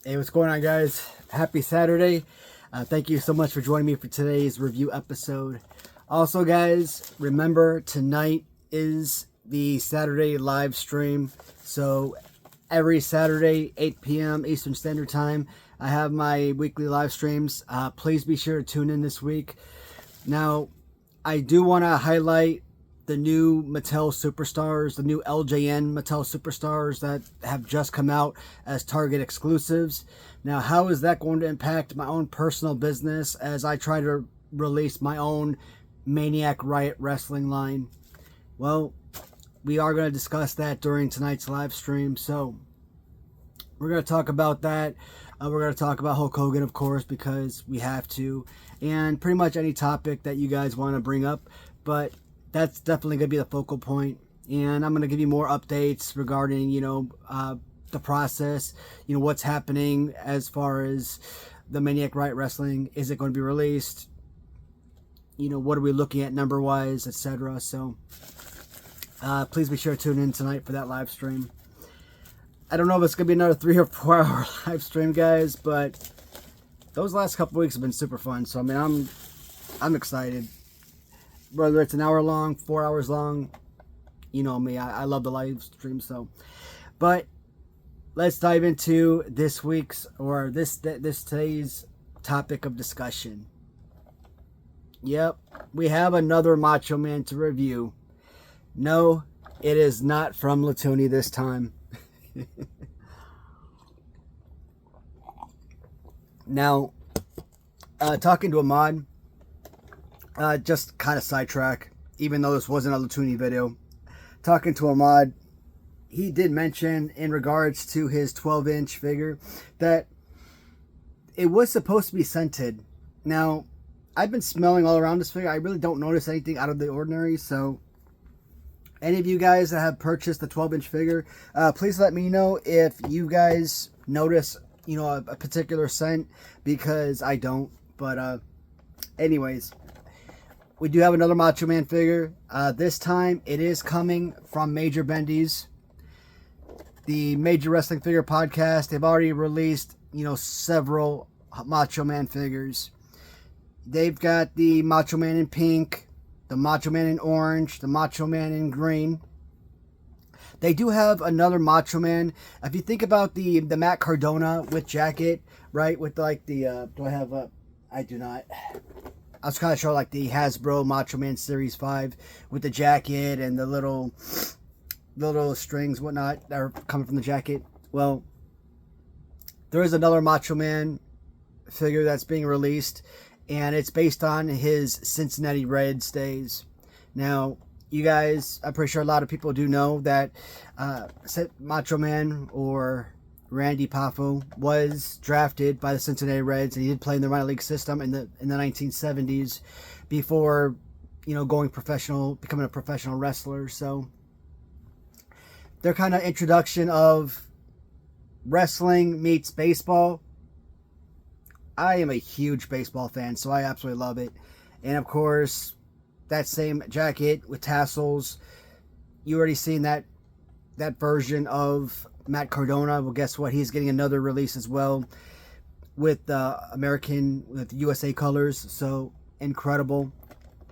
Hey, what's going on, guys? Happy Saturday. Thank you so much for joining me for today's review episode. Also, guys, remember tonight is the Saturday live stream. So every Saturday, 8 p.m. Eastern Standard Time, I have my weekly live streams. Please be sure to tune in this week. Now, I do want to highlight the new Mattel Superstars, the new LJN Mattel Superstars that have just come out as Target exclusives. Now, how is that going to impact my own personal business as I try to release my own Maniac Riot Wrestling line? Well, we are going to discuss that during tonight's live stream. So, we're going to talk about that. We're going to talk about Hulk Hogan, of course, because we have to. And pretty much any topic that you guys want to bring up. But that's definitely going to be the focal point. And I'm going to give you more updates regarding, the process, what's happening as far as the Maniac Riot Wrestling. Is it going to be released? What are we looking at number-wise, etc. So, please be sure to tune in tonight for that live stream. I don't know if it's going to be another 3 or 4 hour live stream, guys, but those last couple weeks have been super fun. So, I mean, I'm excited. Whether it's an hour long, 4 hours long, you know me, I love the live stream. So, but let's dive into this week's or this today's topic of discussion. Yep, we have another Macho Man to review. No, it is not from Latuni this time. Now, talking to Ahmad, just kind of sidetrack, even though this wasn't a Latuni video. Talking to Ahmad, he did mention in regards to his 12-inch figure that it was supposed to be scented. Now, I've been smelling all around this figure. I really don't notice anything out of the ordinary. So, any of you guys that have purchased the 12-inch figure, please let me know if you guys notice, a particular scent, because I don't. But anyways, we do have another Macho Man figure. This time, it is coming from Major Bendies, the Major Wrestling Figure Podcast. They've already released, several Macho Man figures. They've got the Macho Man in pink, the Macho Man in orange, the Macho Man in green. They do have another Macho Man. If you think about the Matt Cardona with jacket, right? With like the, do I have a, I do not. I was kind of showing like the Hasbro Macho Man Series 5 with the jacket and the little strings, whatnot, that are coming from the jacket. Well, there is another Macho Man figure that's being released, and it's based on his Cincinnati Reds days. Now, you guys, I'm pretty sure a lot of people do know that Macho Man, or Randy Poffo, was drafted by the Cincinnati Reds, and he did play in the minor league system in the 1970s before, going professional, becoming a professional wrestler. So their kind of introduction of wrestling meets baseball. I am a huge baseball fan, so I absolutely love it. And of course, that same jacket with tassels, you already seen that version of Matt Cardona. Well, guess what? He's getting another release as well with with USA colors. So incredible!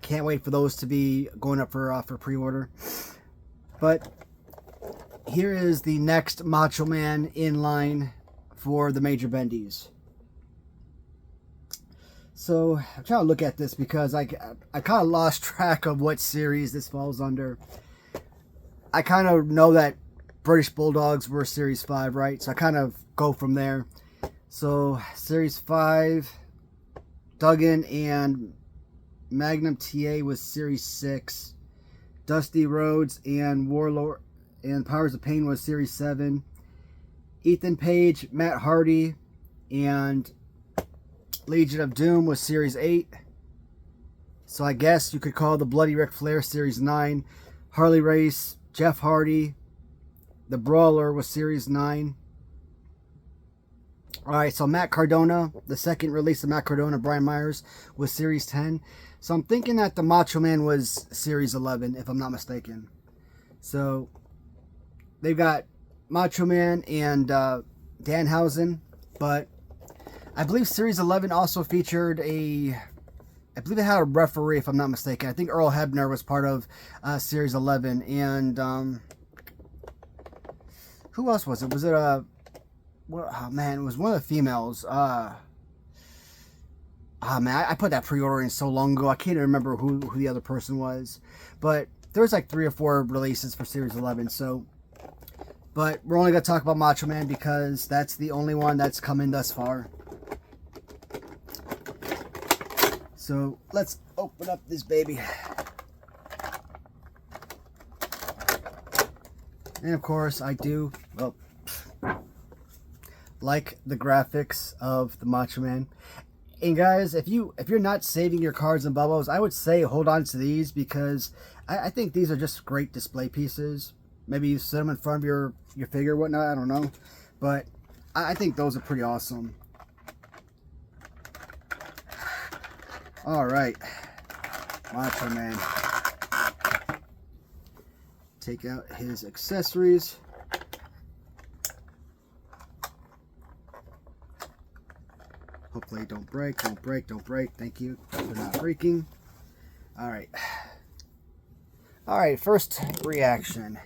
Can't wait for those to be going up for pre-order. But here is the next Macho Man in line for the Major Bendies. So I'm trying to look at this because I kind of lost track of what series this falls under. I kind of know that British Bulldogs were Series 5, right? So I kind of go from there. So Series 5, Duggan and Magnum TA was Series 6. Dusty Rhodes and Warlord and Powers of Pain was Series 7. Ethan Page, Matt Hardy, and Legion of Doom was Series 8. So I guess you could call the Bloody Ric Flair Series 9. Harley Race, Jeff Hardy, the Brawler was Series 9. Alright, so Matt Cardona, the second release of Matt Cardona, Brian Myers, was Series 10. So I'm thinking that the Macho Man was Series 11, if I'm not mistaken. So they've got Macho Man and Danhausen But I believe Series 11 also featured I believe it had a referee, if I'm not mistaken. I think Earl Hebner was part of Series 11. And who else was it? Was it oh man, it was one of the females. Man, I put that pre-order in so long ago. I can't even remember who the other person was. But there was like 3 or 4 releases for Series 11. So, but we're only going to talk about Macho Man because that's the only one that's come in thus far. So let's open up this baby. And of course I do, well, like the graphics of the Macho Man. And guys, if you're not saving your cards and bubbles, I would say hold on to these because I think these are just great display pieces. Maybe you set them in front of your figure or whatnot, I don't know. But I think those are pretty awesome. Alright, Macho Man. Take out his accessories. Hopefully don't break, don't break, don't break. Thank you for not breaking. Alright. Alright, first reaction.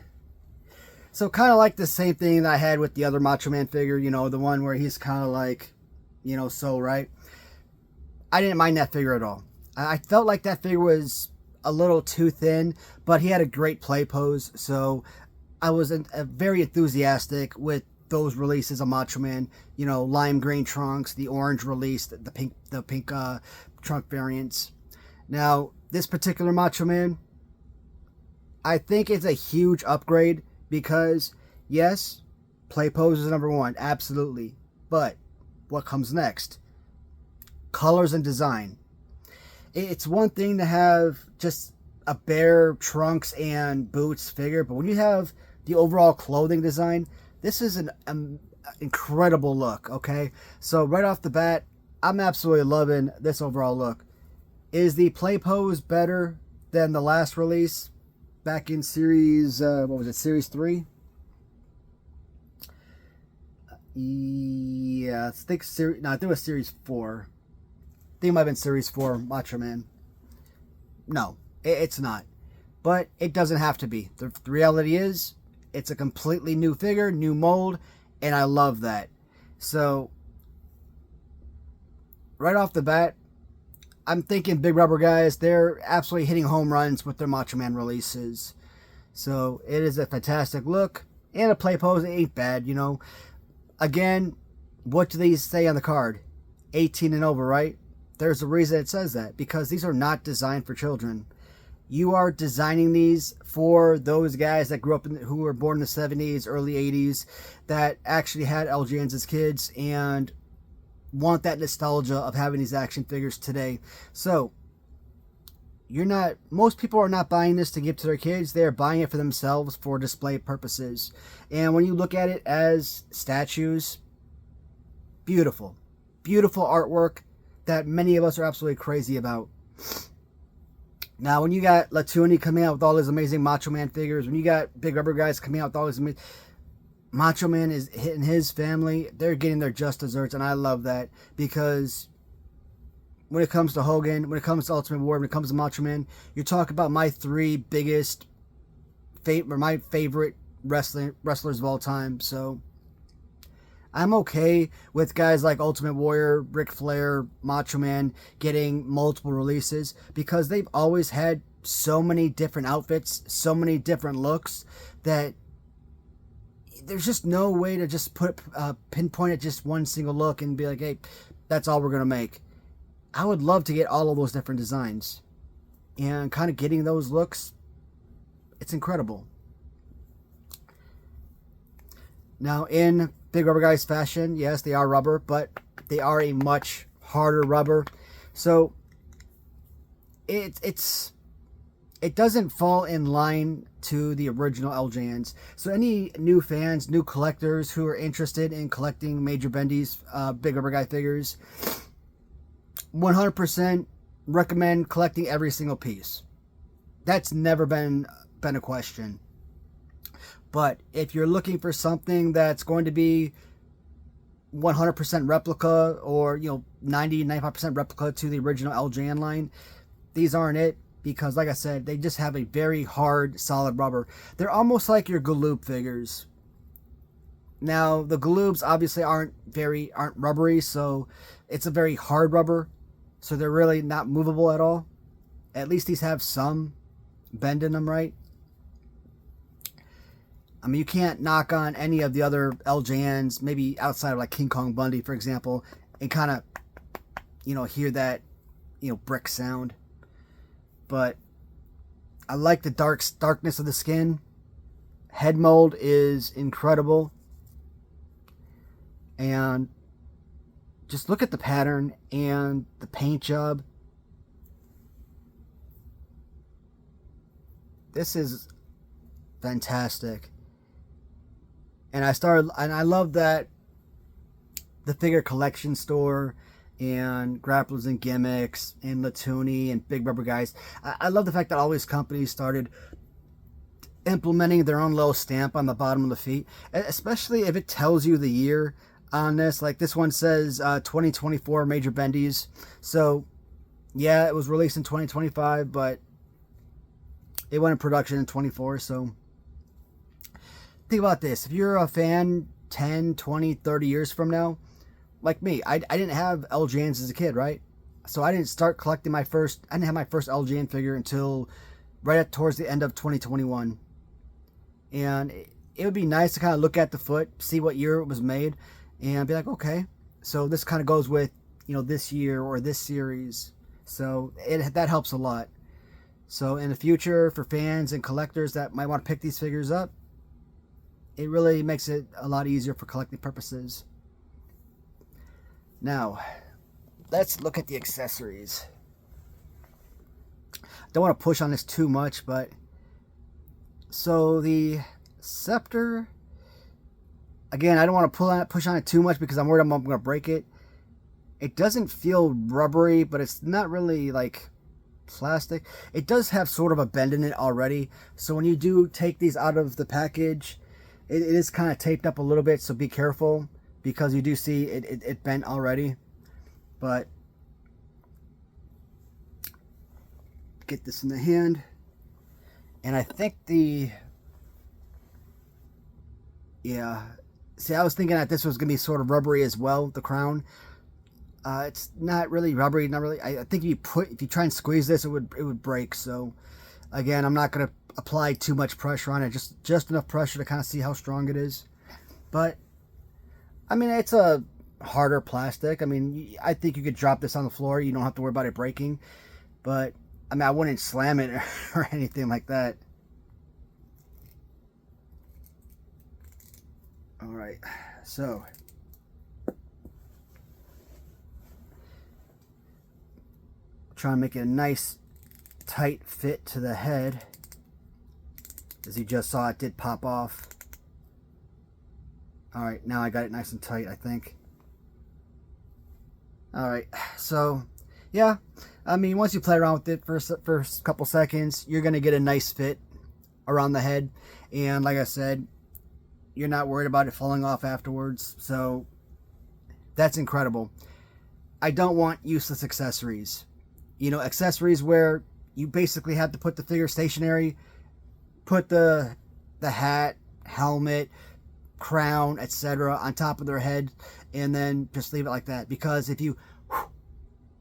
So kind of like the same thing that I had with the other Macho Man figure, you know, the one where he's kind of like, you know, so, right? I didn't mind that figure at all. I felt like that figure was a little too thin, but he had a great play pose, so I was very enthusiastic with those releases of Macho Man. You know, lime green trunks, the orange release, the pink trunk variants. Now, this particular Macho Man, I think it's a huge upgrade because, yes, play pose is number 1, absolutely. But what comes next? Colors and design. It's one thing to have just a bare trunks and boots figure, but when you have the overall clothing design, this is an incredible look, okay? So right off the bat, I'm absolutely loving this overall look. Is the play pose better than the last release back in series, what was it, series 3? Yeah, I think it was series 4. I think it might have been series 4 Macho Man. No, it's not. But it doesn't have to be. The reality is, it's a completely new figure, new mold, and I love that. So, right off the bat, I'm thinking Big Rubber guys, they're absolutely hitting home runs with their Macho Man releases. So, it is a fantastic look, and a play pose ain't bad, you know. Again, what do these say on the card? 18 and over, right? There's a reason it says that, because these are not designed for children. You are designing these for those guys that grew up who were born in the 70s, early 80s, that actually had LJNs as kids and want that nostalgia of having these action figures today. So, most people are not buying this to give to their kids. They're buying it for themselves for display purposes. And when you look at it as statues, beautiful. Beautiful artwork that many of us are absolutely crazy about. Now, when you got Latuni coming out with all his amazing Macho Man figures, when you got Big Rubber guys coming out with all his amazing... Macho Man is hitting his family. They're getting their just desserts, and I love that. Because when it comes to Hogan, when it comes to Ultimate Warrior, when it comes to Macho Man, you're talking about my 3 biggest... my favorite wrestlers of all time. So, I'm okay with guys like Ultimate Warrior, Ric Flair, Macho Man getting multiple releases because they've always had so many different outfits, so many different looks that there's just no way to just pinpoint at just one single look and be like, hey, that's all we're going to make. I would love to get all of those different designs. And kind of getting those looks, it's incredible. Now, in Big Rubber guys fashion, yes, they are rubber, but they are a much harder rubber. So it doesn't fall in line to the original LJNs. So any new fans, new collectors who are interested in collecting Major Bendies Big Rubber guy figures, 100% recommend collecting every single piece. That's never been a question. But if you're looking for something that's going to be 100% replica, or 90-95% replica to the original LJN line. These aren't it, because like I said, they just have a very hard, solid rubber. They're almost like your Galoob figures. Now, the Galoobs obviously aren't rubbery, so it's a very hard rubber, so they're really not movable at all. At least these have some bend in them, right? I mean, you can't knock on any of the other LJNs, maybe outside of like King Kong Bundy, for example, and kind of, hear that, brick sound. But I like the darkness of the skin. Head mold is incredible. And just look at the pattern and the paint job. This is fantastic. And I love that the figure collection store and Grapplers and Gimmicks and Latuni and Big Rubber Guys, I love the fact that all these companies started implementing their own little stamp on the bottom of the feet, especially if it tells you the year on this. Like this one says 2024 Major Bendies. So yeah, it was released in 2025, but it went in production in 24. So think about this. If you're a fan 10, 20, 30 years from now, like me, I didn't have LJNs as a kid, right? So I didn't start collecting I didn't have my first LJN figure until towards the end of 2021. And it would be nice to kind of look at the foot, see what year it was made, and be like, okay, so this kind of goes with, this year or this series. So that helps a lot. So in the future, for fans and collectors that might want to pick these figures up, it really makes it a lot easier for collecting purposes. Now, let's look at the accessories. Don't want to push on this too much, but so the scepter, again, I don't want to push on it too much because I'm worried I'm going to break it. It doesn't feel rubbery, but it's not really like plastic. It does have sort of a bend in it already, so when you do take these out of the package, it is kind of taped up a little bit, so be careful, because you do see it bent already. But get this in the hand, and I think see, I was thinking that this was gonna be sort of rubbery as well, the crown. It's not really rubbery, not really. I think if you try and squeeze this, it would break. So again, I'm not gonna apply too much pressure on it, just enough pressure to kind of see how strong it is. But I mean, it's a harder plastic. I mean, I think you could drop this on the floor. You don't have to worry about it breaking. But I mean, I wouldn't slam it or anything like that. All right, so try and make it a nice tight fit to the head. As you just saw, it did pop off. All right, now I got it nice and tight, I think. All right, so yeah, I mean, once you play around with it for a couple seconds, you're gonna get a nice fit around the head. And like I said, you're not worried about it falling off afterwards. So that's incredible. I don't want useless accessories. Accessories where you basically have to put the figure stationary, put the hat, helmet, crown, etc. on top of their head, and then just leave it like that. Because if you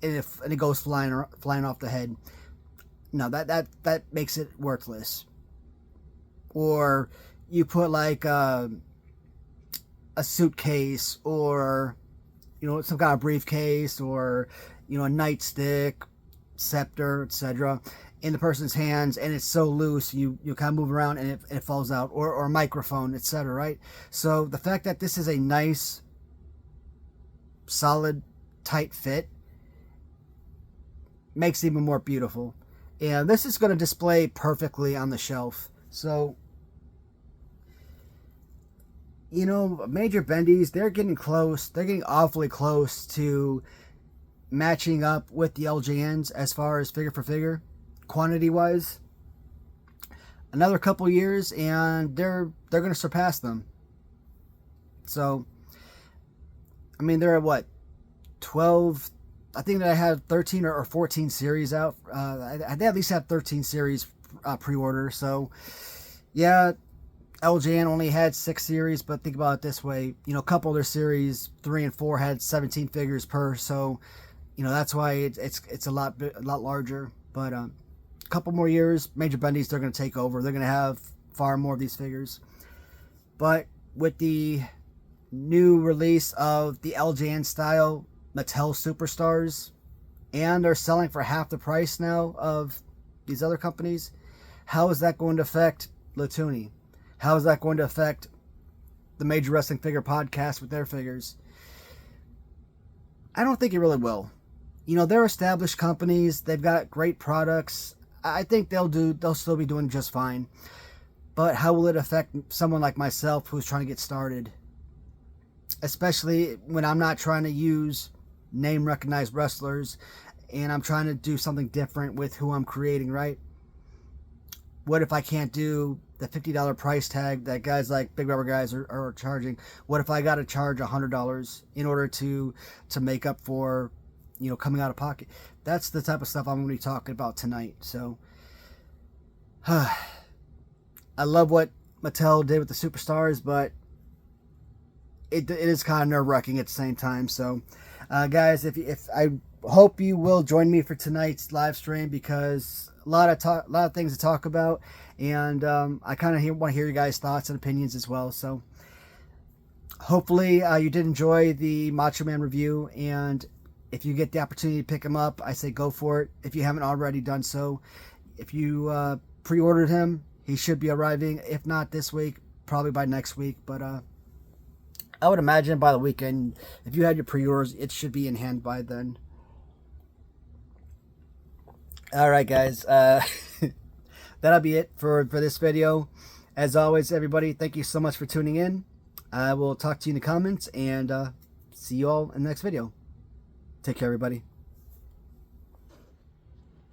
and it goes flying off the head, no, that makes it worthless. Or you put like a suitcase, or some kind of briefcase, or a nightstick, scepter, etc. in the person's hands, and it's so loose you kind of move around and it falls out, or a microphone, etc. Right? So the fact that this is a nice, solid, tight fit makes it even more beautiful. And this is going to display perfectly on the shelf. So Major Bendies, they're getting close. They're getting awfully close to matching up with the LJNs as far as figure for figure, quantity wise. Another couple years and they're going to surpass them. So I mean, there are what, 12, I think that I had 13 or 14 series out. I at least have 13 series pre-order. So yeah, LJN only had 6 series, but think about it this way, you know, a couple of their series 3 and 4 had 17 figures per, so you know that's why it's a lot larger. But a couple more years, Major Bendies, they're going to take over. They're going to have far more of these figures. But with the new release of the LJN style Mattel Superstars, and they're selling for half the price now of these other companies, how is that going to affect Latuni? How is that going to affect the Major Wrestling Figure Podcast with their figures? I don't think it really will. You know, they're established companies. They've got great products. I think they'll still be doing just fine. But how will it affect someone like myself who's trying to get started? Especially when I'm not trying to use name recognized wrestlers and I'm trying to do something different with who I'm creating, right? What if I can't do the $50 price tag that guys like Big Rubber Guys are charging? What if I got to charge $100 in order to make up for, you know, coming out of pocket? That's the type of stuff I'm going to be talking about tonight. So, I love what Mattel did with the Superstars, but it is kind of nerve-wracking at the same time. So, guys, if I hope you will join me for tonight's live stream, because a lot of things to talk about, and I kind of want to hear your guys' thoughts and opinions as well. So hopefully you did enjoy the Macho Man review, and if you get the opportunity to pick him up, I say go for it. If you haven't already done so, if you pre-ordered him, he should be arriving. If not this week, probably by next week. But I would imagine by the weekend, if you had your pre-orders, it should be in hand by then. Alright guys, that'll be it for this video. As always, everybody, thank you so much for tuning in. I will talk to you in the comments, and see you all in the next video. Take care, everybody.